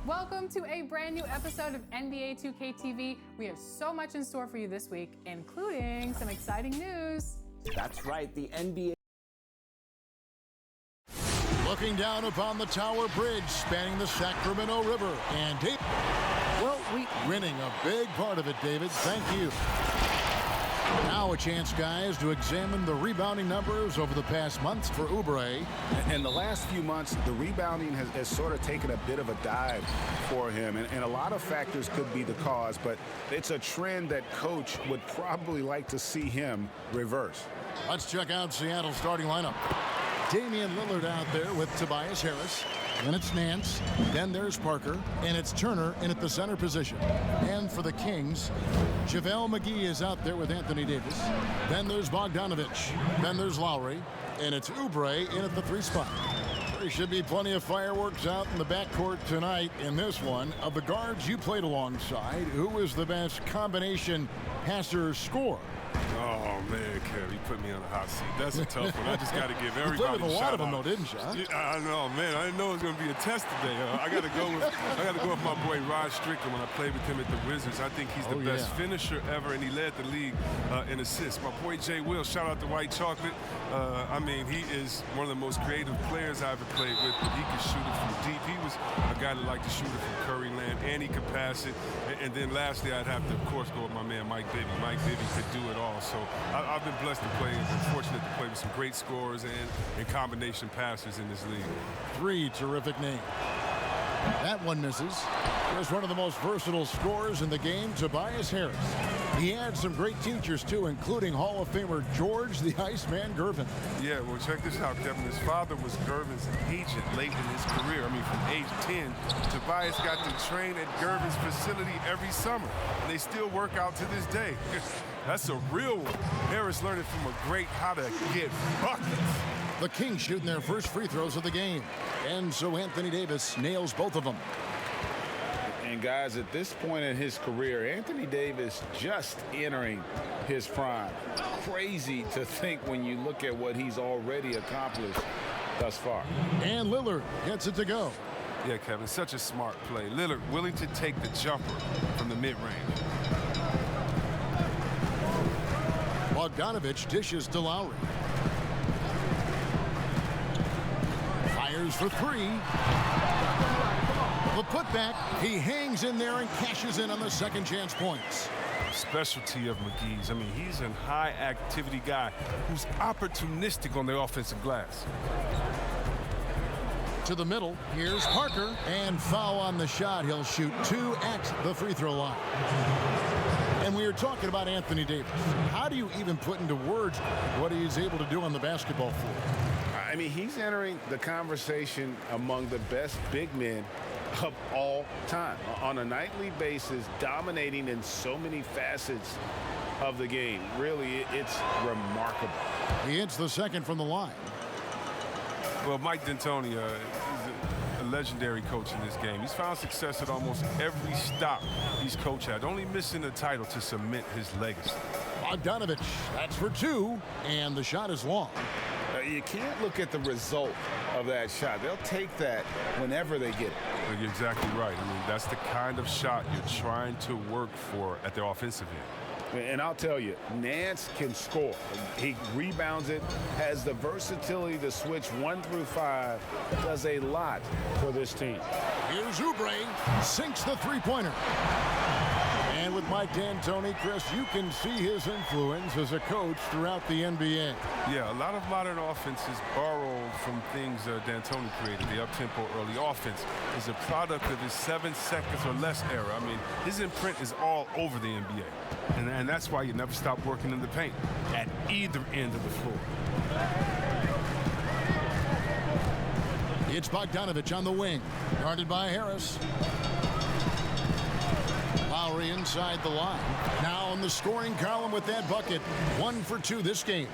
Welcome to a brand new episode of NBA 2K TV. We have so much in store for you this week, including some exciting news. That's right, the NBA. Looking down upon the Tower Bridge spanning the Sacramento River. And Dave, winning a big part of it, David. Thank you. Now a chance, guys, to examine the rebounding numbers over the past months for Oubre. In the last few months, the rebounding has sort of taken a bit of a dive for him. And a lot of factors could be the cause, but it's a trend that coach would probably like to see him reverse. Let's check out Seattle's starting lineup. Damian Lillard out there with Tobias Harris. Then it's Nance. Then there's Parker. And it's Turner in at the center position. And for the Kings, JaVale McGee is out there with Anthony Davis. Then there's Bogdanovich. Then there's Lowry. And it's Oubre in at the 3 spot. There should be plenty of fireworks out in the backcourt tonight in this one. Of the guards you played alongside, who is the best combination passer scorer? Oh, man, Kev, you put me on a hot seat. That's a tough one. I just got to give everybody you played with a lot of them, out. though, didn't you? Huh? Yeah, I know, man. I didn't know it was going to be a test today. I got to go with my boy Rod Strickland when I played with him at the Wizards. I think he's the best finisher ever, and he led the league in assists. My boy Jay Will, shout out to White Chocolate. I mean, he is one of the most creative players I ever played with, but he can shoot it from deep. He was a guy that liked to shoot it from Curry land, and he could pass it. And then lastly, I'd have to, of course, go with my man Mike Bibby. Mike Bibby could do it all. So I've been blessed to play and fortunate to play with some great scorers and combination passers in this league. 3 terrific names. That one misses. There's one of the most versatile scorers in the game, Tobias Harris. He had some great teachers, too, including Hall of Famer George the Iceman Gervin. Yeah, well, check this out, Kevin. His father was Gervin's agent late in his career. I mean, from age 10, Tobias got to train at Gervin's facility every summer. And they still work out to this day. That's a real one. Harris learned it from a great how to get buckets. The Kings shooting their first free throws of the game. And so Anthony Davis nails both of them. And guys, at this point in his career, Anthony Davis just entering his prime. Crazy to think when you look at what he's already accomplished thus far. And Lillard gets it to go. Yeah, Kevin, such a smart play. Lillard willing to take the jumper from the mid-range. Bogdanovich dishes to Lowry. Fires for 3. The putback, he hangs in there and cashes in on the second chance points. Specialty of McGee's. I mean, he's a high-activity guy who's opportunistic on the offensive glass. To the middle, here's Parker, and foul on the shot. He'll shoot 2 at the free throw line. And we are talking about Anthony Davis. How do you even put into words what he's able to do on the basketball floor? I mean, he's entering the conversation among the best big men of all time. On a nightly basis, dominating in so many facets of the game. Really, it's remarkable. He hits the second from the line. Well, Mike D'Antoni, he's a legendary coach in this game. He's found success at almost every stop he's coached at, only missing the title to cement his legacy. Bogdanovich, that's for 2, and the shot is long. You can't look at the result of that shot. They'll take that whenever they get it. Well, you're exactly right. I mean, that's the kind of shot you're trying to work for at the offensive end. And I'll tell you, Nance can score. He rebounds it, has the versatility to switch 1 through 5, does a lot for this team. Here's Oubre, sinks the three-pointer. And with Mike D'Antoni, Chris, you can see his influence as a coach throughout the NBA. Yeah, a lot of modern offenses borrow from things D'Antoni created. The up-tempo early offense is a product of his 7 seconds or less era. I mean, his imprint is all over the NBA. And that's why you never stop working in the paint at either end of the floor. It's Bogdanovich on the wing, guarded by Harris. Lowry inside the line. Now in the scoring column with that bucket. 1 for 2 this game.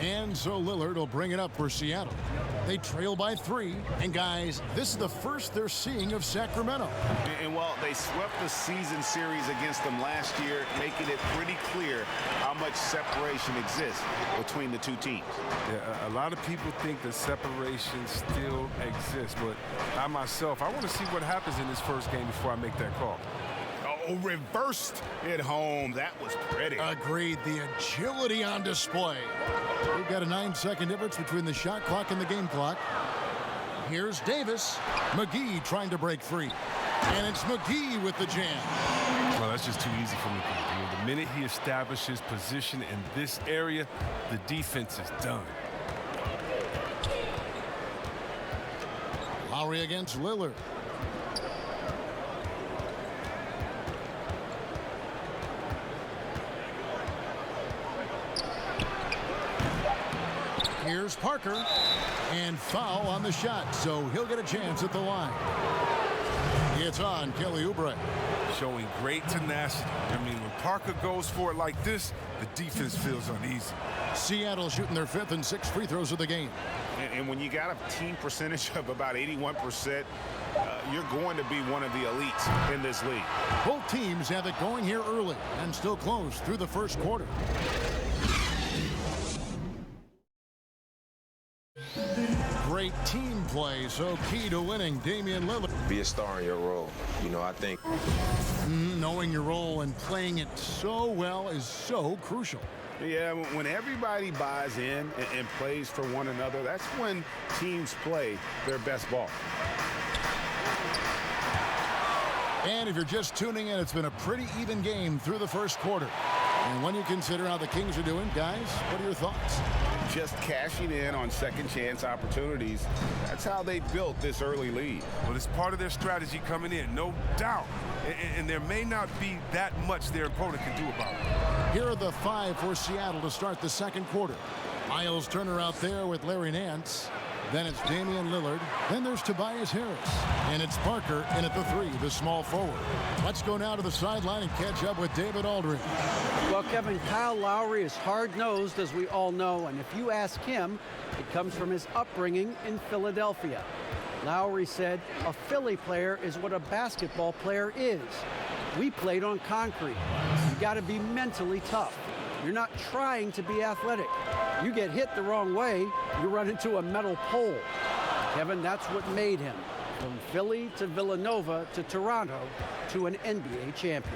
And so Lillard will bring it up for Seattle. They trail by 3. And guys, this is the first they're seeing of Sacramento. And while they swept the season series against them last year, making it pretty clear how much separation exists between the two teams. Yeah, a lot of people think the separation still exists, but I myself, I want to see what happens in this first game before I make that call. Oh, reversed at home. That was pretty. Agreed. The agility on display. We've got a 9-second difference between the shot clock and the game clock. Here's Davis. McGee trying to break free. And it's McGee with the jam. Well, that's just too easy for McGee. I mean, the minute he establishes position in this area, the defense is done. Lowry against Lillard. Here's Parker, and foul on the shot, so he'll get a chance at the line. It's on Kelly Oubre. Showing great tenacity. I mean, when Parker goes for it like this, the defense feels uneasy. Seattle shooting their 5th and 6th free throws of the game. And when you got a team percentage of about 81%, you're going to be one of the elites in this league. Both teams have it going here early and still close through the first quarter. Great team play, so key to winning. Damian Lillard. Be a star in your role. You know, I think knowing your role and playing it so well is so crucial. Yeah, when everybody buys in and plays for one another, that's when teams play their best ball. And if you're just tuning in, it's been a pretty even game through the first quarter. And when you consider how the Kings are doing, guys, what are your thoughts? Just cashing in on second chance opportunities. That's how they built this early lead. Well, it's part of their strategy coming in, no doubt. And there may not be that much their opponent can do about it. Here are the 5 for Seattle to start the second quarter. Miles Turner out there with Larry Nance. Then it's Damian Lillard. Then there's Tobias Harris. And it's Parker in at the 3, the small forward. Let's go now to the sideline and catch up with David Aldridge. Well, Kevin, Kyle Lowry is hard-nosed, as we all know. And if you ask him, it comes from his upbringing in Philadelphia. Lowry said, a Philly player is what a basketball player is. We played on concrete. You got to be mentally tough. You're not trying to be athletic. You get hit the wrong way, you run into a metal pole. Kevin, that's what made him. From Philly to Villanova to Toronto to an NBA champion.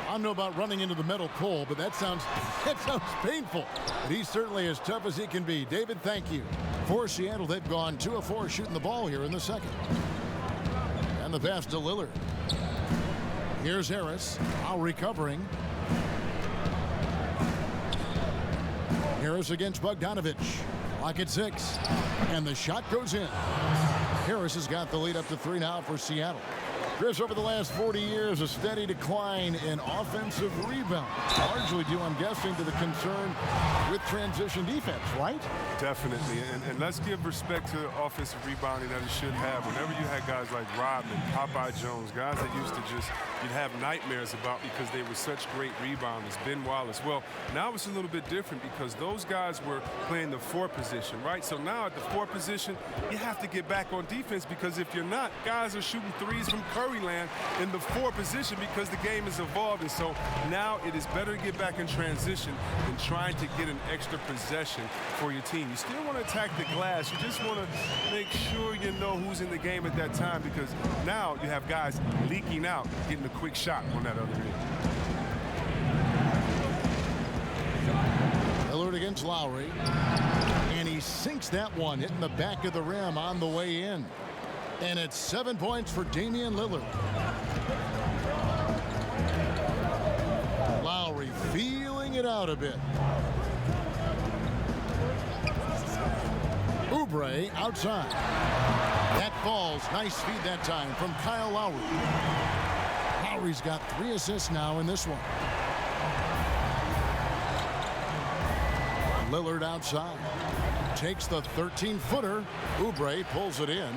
I don't know about running into the metal pole, but that sounds painful. But he's certainly as tough as he can be. David, thank you. For Seattle, they've gone 2 of 4 shooting the ball here in the second. And the pass to Lillard. Here's Harris, now recovering. Harris against Bogdanovich. Clock at 6. And the shot goes in. Harris has got the lead up to 3 now for Seattle. Chris, over the last 40 years, a steady decline in offensive rebound. Largely due, I'm guessing, to the concern with transition defense, right? Definitely. And let's give respect to the offensive rebounding that it should have. Whenever you had guys like Rodman, Popeye Jones, guys that used to just, you'd have nightmares about because they were such great rebounders. Ben Wallace. Well, now it's a little bit different because those guys were playing the 4 position, right? So now at the 4 position, you have to get back on defense because if you're not, guys are shooting threes from Curryland in the 4 position because the game has evolved. And so now it is better to get back in transition than trying to get an extra possession for your team. You still want to attack the glass. You just want to make sure you know who's in the game at that time because now you have guys leaking out, getting a quick shot on that other end. Lillard against Lowry. And he sinks that one, hitting the back of the rim on the way in. And it's 7 points for Damian Lillard. Lowry feeling it out a bit. Oubre outside. That falls. Nice feed that time from Kyle Lowry. Lowry's got 3 assists now in this one. Lillard outside. Takes the 13-footer. Oubre pulls it in.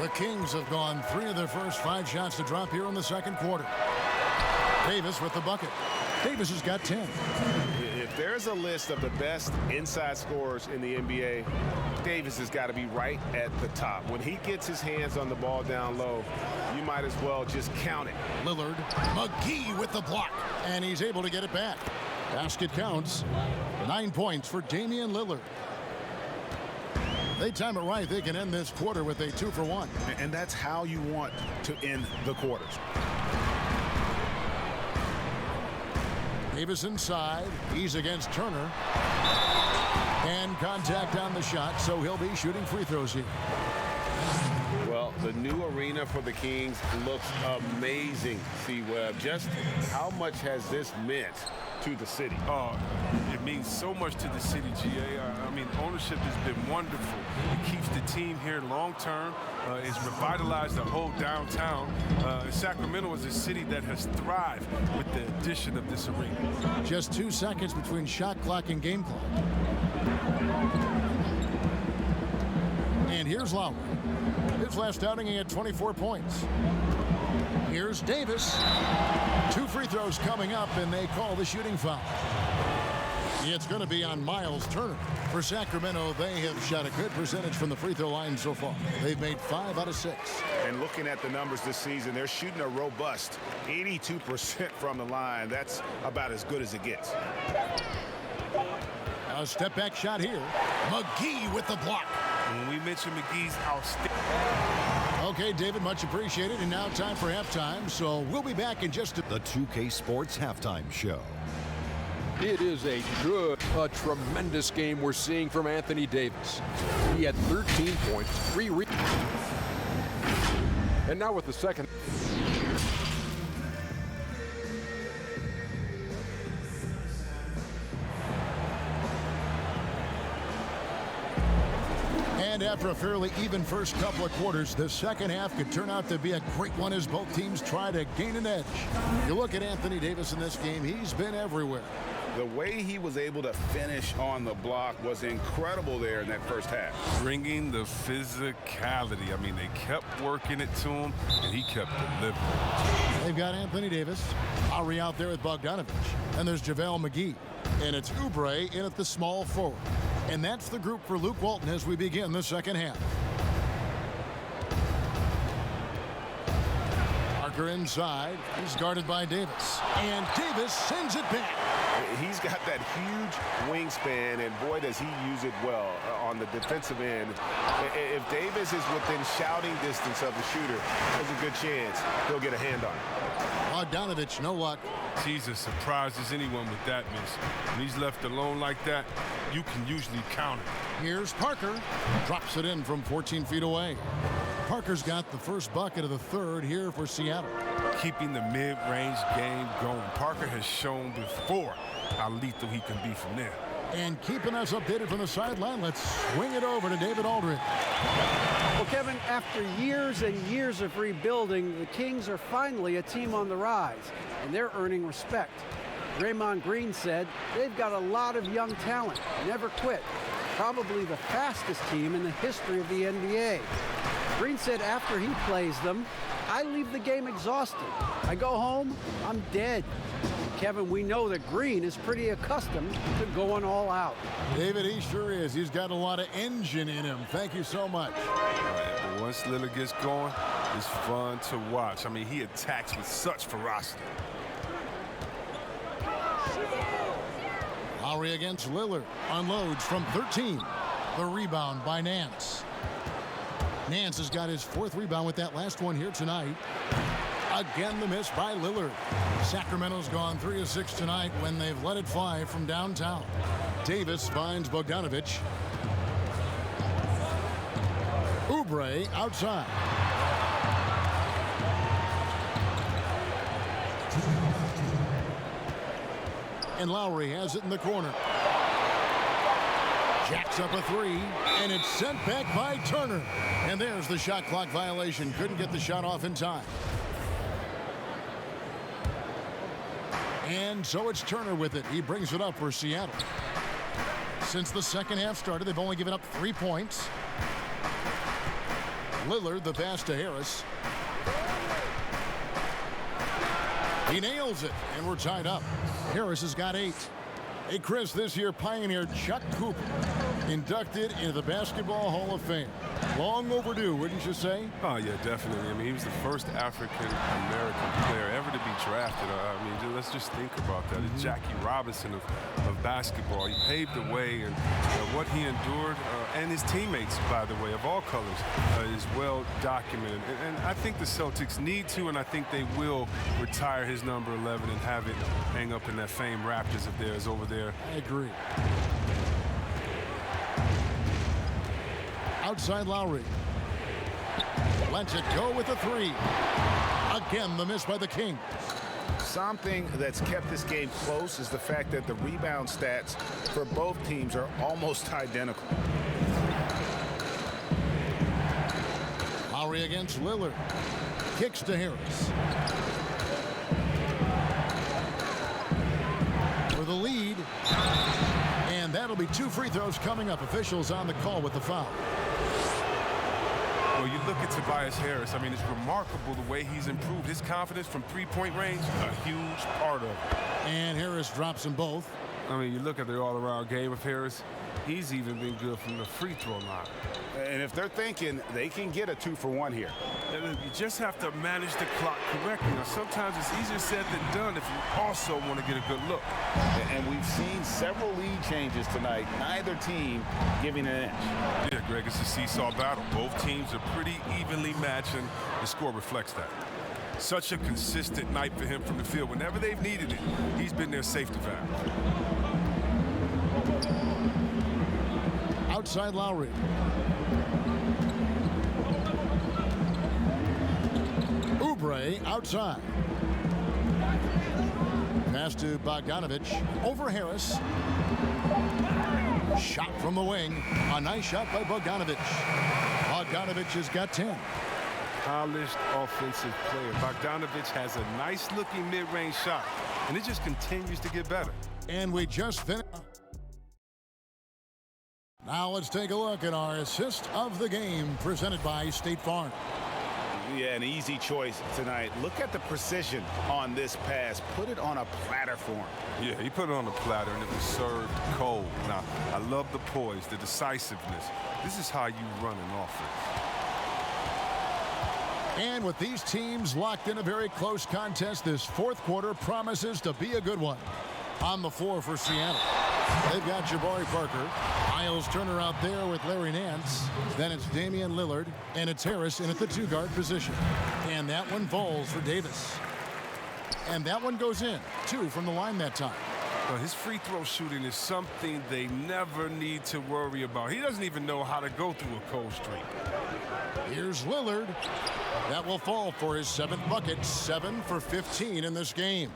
The Kings have gone 3 of their first 5 shots to drop here in the second quarter. Davis with the bucket. Davis has got 10. If if there's a list of the best inside scorers in the NBA, Davis has got to be right at the top. When he gets his hands on the ball down low, you might as well just count it. Lillard, McGee with the block, and he's able to get it back. Basket counts. 9 points for Damian Lillard. They time it right, they can end this quarter with a 2-for-1. And that's how you want to end the quarters. Davis inside. He's against Turner. And contact on the shot, so he'll be shooting free throws here. Well, the new arena for the Kings looks amazing, C-Webb. Just how much has this meant to the city? It means so much to the city, GA. I mean, ownership has been wonderful. It keeps the team here long term. It's revitalized the whole downtown. Sacramento is a city that has thrived with the addition of this arena. Just 2 seconds between shot clock and game clock. And here's Lowry. His last outing, he had 24 points. Here's Davis. 2 free throws coming up, and they call the shooting foul. It's going to be on Miles Turner. For Sacramento, they have shot a good percentage from the free throw line so far. They've made 5 out of 6. And looking at the numbers this season, they're shooting a robust 82% from the line. That's about as good as it gets. A step back shot here. McGee with the block. When we mentioned McGee's outstanding. Okay, David, much appreciated. And now time for halftime. So we'll be back in just The 2K Sports Halftime Show. It is a tremendous game we're seeing from Anthony Davis. He had 13 points, 3 rebounds. And now with the second. And after a fairly even first couple of quarters, the second half could turn out to be a great one as both teams try to gain an edge. You look at Anthony Davis in this game, he's been everywhere. The way he was able to finish on the block was incredible there in that first half. Bringing the physicality. I mean, they kept working it to him, and he kept delivering. They've got Anthony Davis, Lowry out there with Bogdanovich, and there's JaVale McGee. And it's Oubre in at the small forward. And that's the group for Luke Walton as we begin the second half. Parker inside. He's guarded by Davis. And Davis sends it back. He's got that huge wingspan, and boy, does he use it well on the defensive end. If Davis is within shouting distance of the shooter, there's a good chance he'll get a hand on it. Bogdanovich, no luck. Jesus surprises anyone with that miss. When he's left alone like that, you can usually count it. Here's Parker. Drops it in from 14 feet away. Parker's got the first bucket of the third here for Seattle. Keeping the mid-range game going. Parker has shown before how lethal he can be from there. And keeping us updated from the sideline, let's swing it over to David Aldridge. Well, Kevin, after years and years of rebuilding, the Kings are finally a team on the rise, and they're earning respect. Draymond Green said they've got a lot of young talent, never quit. Probably the fastest team in the history of the NBA. Green said after he plays them, I leave the game exhausted. I go home, I'm dead. Kevin, we know that Green is pretty accustomed to going all out. David, he sure is. He's got a lot of engine in him. Thank you so much. But once Lillard gets going, it's fun to watch. I mean, he attacks with such ferocity. Lowry against Lillard. Unloads from 13. The rebound by Nance. Nance has got his 4th rebound with that last one here tonight. Again, the miss by Lillard. Sacramento's gone 3 of 6 tonight when they've let it fly from downtown. Davis finds Bogdanovich. Oubre outside. And Lowry has it in the corner. Jacks up a 3, and it's sent back by Turner. And there's the shot clock violation. Couldn't get the shot off in time. And so it's Turner with it. He brings it up for Seattle. Since the second half started, they've only given up 3 points. Lillard, the pass to Harris. He nails it, and we're tied up. Harris has got 8. Hey, Chris, this year pioneer Chuck Cooper inducted into the Basketball Hall of Fame. Long overdue, wouldn't you say? Oh, yeah, definitely. I mean, he was the first African-American player ever to be drafted. I mean, let's just think about that. The Jackie Robinson of basketball. He paved the way, and what he endured, and his teammates, by the way, of all colors, is well documented. And I think the Celtics need to, and I think they will retire his number 11 and have it hang up in that famed Raptors of theirs over there. I agree. Outside Lowry. Lets it go with the three. Again, the miss by the Kings. Something that's kept this game close is the fact that the rebound stats for both teams are almost identical. Lowry against Lillard. Kicks to Harris. For the lead. And that'll be 2 free throws coming up. Officials on the call with the foul. Well, you look at Tobias Harris. I mean, it's remarkable the way he's improved. His confidence from three-point range, a huge part of it. And Harris drops them both. I mean, you look at the all-around game of Harris. He's even been good from the free throw line. And if they're thinking they can get a 2-for-1 here. You just have to manage the clock correctly. Now, sometimes it's easier said than done if you also want to get a good look. And we've seen several lead changes tonight, neither team giving an inch. Yeah, Greg, it's a seesaw battle. Both teams are pretty evenly matched, and the score reflects that. Such a consistent night for him from the field. Whenever they've needed it, he's been their safety valve. Outside Lowry. Oubre outside. Pass to Bogdanovich. Over Harris. Shot from the wing. A nice shot by Bogdanovich. Bogdanovich has got 10. Polished offensive player. Bogdanovich has a nice-looking mid-range shot, and it just continues to get better. And we just finished. Now let's take a look at our assist of the game presented by State Farm. Yeah, an easy choice tonight. Look at the precision on this pass. Put it on a platter for him. Yeah, he put it on a platter, and it was served cold. Now, I love the poise, the decisiveness. This is how you run an offense. And with these teams locked in a very close contest, this fourth quarter promises to be a good one. On the floor for Seattle, they've got Jabari Parker. Miles Turner out there with Larry Nance. Then it's Damian Lillard, and it's Harris in at the 2-guard position. And that one falls for Davis. And that one goes in. 2 from the line that time. Well, his free throw shooting is something they never need to worry about. He doesn't even know how to go through a cold streak. Here's Lillard. That will fall for his 7th bucket. 7 for 15 in this game.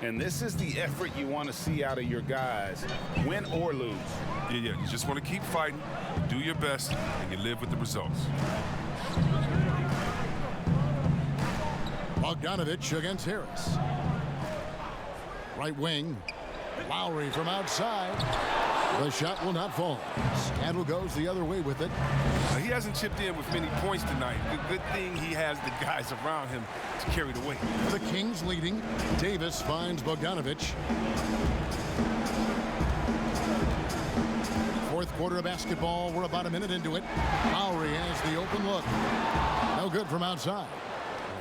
And this is the effort you want to see out of your guys, win or lose. Yeah, you just want to keep fighting, do your best, and you live with the results. Bogdanovich against Harris. Right wing. Lowry from outside. The shot will not fall. Scandal goes the other way with it. He hasn't chipped in with many points tonight. Good thing he has the guys around him to carry the weight. The Kings leading. Davis finds Bogdanovich. Fourth quarter of basketball. We're about a minute into it. Lowry has the open look. No good from outside.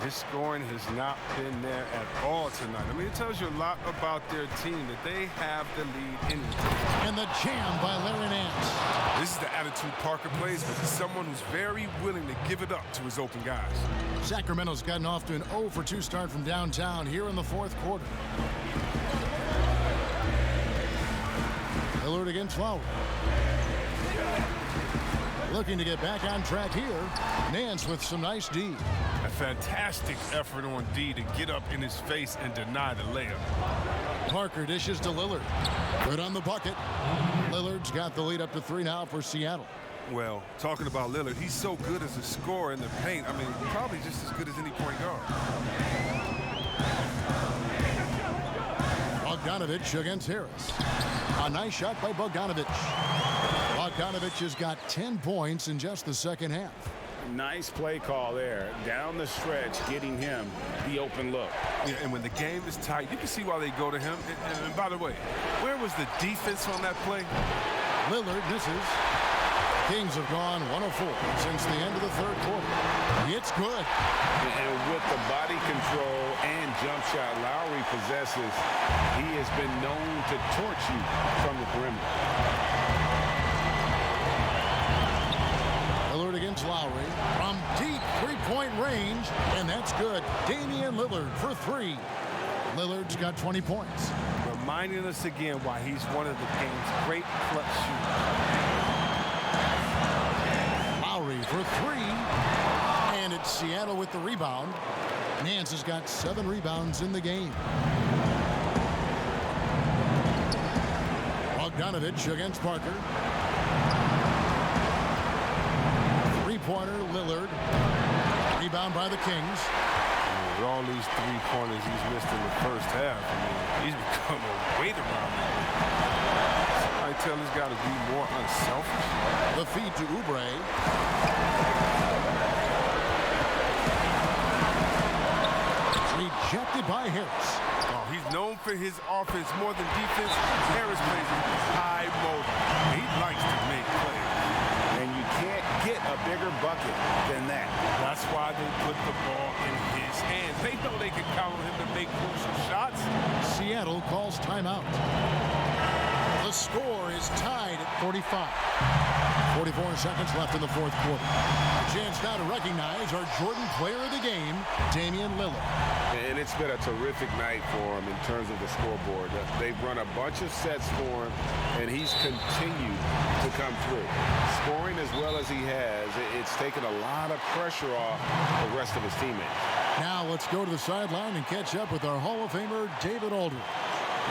His scoring has not been there at all tonight. I mean, it tells you a lot about their team that they have the lead in it. And the jam by Larry Nance. This is the attitude Parker plays with. He's someone who's very willing to give it up to his open guys. Sacramento's gotten off to an 0-for-2 start from downtown here in the fourth quarter. Lillard against Lowry. Looking to get back on track here. Nance with some nice D. A fantastic effort on D to get up in his face and deny the layup. Parker dishes to Lillard. Good on the bucket. Lillard's got the lead up to 3 now for Seattle. Well, talking about Lillard, he's so good as a scorer in the paint. I mean, probably just as good as any point guard. Bogdanovich against Harris. A nice shot by Bogdanovich. Bogdanovich has got 10 points in just the second half. Nice play call there. Down the stretch, getting him the open look. Yeah, and when the game is tight, you can see why they go to him. And by the way, where was the defense on that play? Lillard misses. Kings have gone 1 of 4 since the end of the third quarter. It's good. And with the body control and jump shot Lowry possesses, he has been known to torch you from the perimeter. Lillard against Lowry from deep three-point range, and that's good. Damian Lillard for 3. Lillard's got 20 points. Reminding us again why he's one of the game's great clutch shooters. Lowry for 3, and it's Seattle with the rebound. Nance has got 7 rebounds in the game. Bogdanovich against Parker. Three-pointer, Lillard. Rebound by the Kings. With all these three-pointers he's missed in the first half, I mean, he's become a weight around him. I tell this guy to be more unselfish. The feed to Oubre. Rejected by Harris. Oh, he's known for his offense more than defense. Harris plays high motor. He likes to make plays. And you can't get a bigger bucket than that. That's why they put the ball in his hands. They know they can count on him to make crucial shots. Seattle calls timeout. The score is tied at 45. 44 seconds left in the fourth quarter. A chance now to recognize our Jordan player of the game, Damian Lillard. And it's been a terrific night for him in terms of the scoreboard. They've run a bunch of sets for him, and he's continued to come through. Scoring as well as he has, it's taken a lot of pressure off the rest of his teammates. Now let's go to the sideline and catch up with our Hall of Famer, David Aldridge.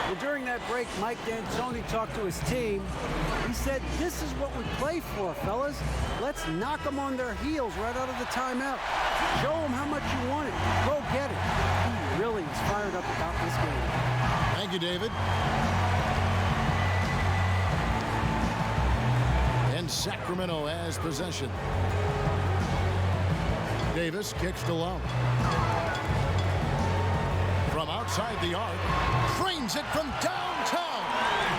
Well, during that break, Mike D'Antoni talked to his team. He said, "This is what we play for, fellas. Let's knock them on their heels right out of the timeout. Show them how much you want it. Go get it." He really is fired up about this game. Thank you, David. And Sacramento has possession. Davis kicks to Love. From outside the arc, frames it from downtown.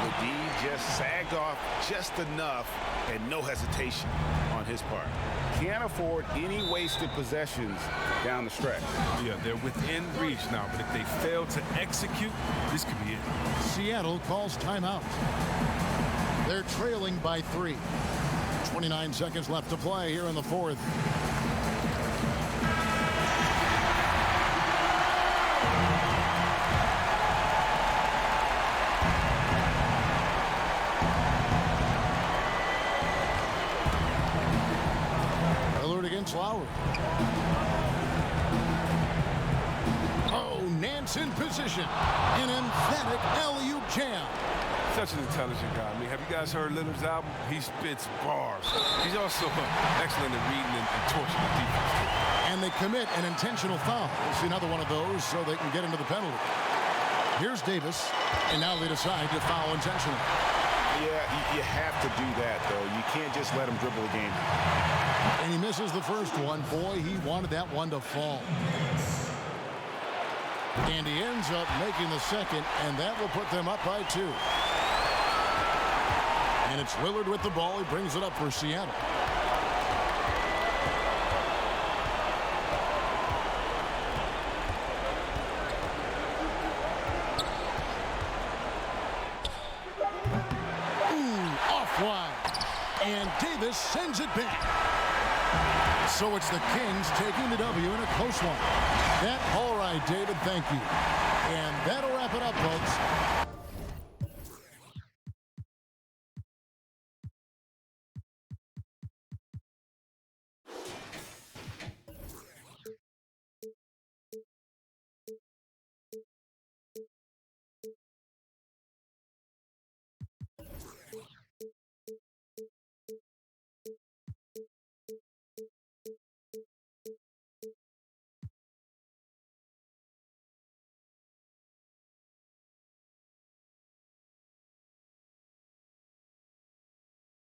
The D just sagged off just enough, and no hesitation on his part. Can't afford any wasted possessions down the stretch. Yeah, they're within reach now, but if they fail to execute, this could be it. Seattle calls timeout. They're trailing by 3. 29 seconds left to play here in the fourth. Against Lowry. Oh, Nance in position. An emphatic alley-oop jam. Such an intelligent guy. I mean, have you guys heard Lillard's album? He spits bars. He's also excellent at reading and torching the defense. And they commit an intentional foul. We'll see another one of those so they can get into the penalty. Here's Davis, and now they decide to foul intentionally. Yeah, you have to do that, though. You can't just let him dribble the game. And he misses the first one. Boy, he wanted that one to fall. And he ends up making the second, and that will put them up by 2. And it's Lillard with the ball. He brings it up for Seattle. Wide. And Davis sends it back. So it's the Kings taking the W in a close one. All right, David, thank you. And that'll wrap it up, folks.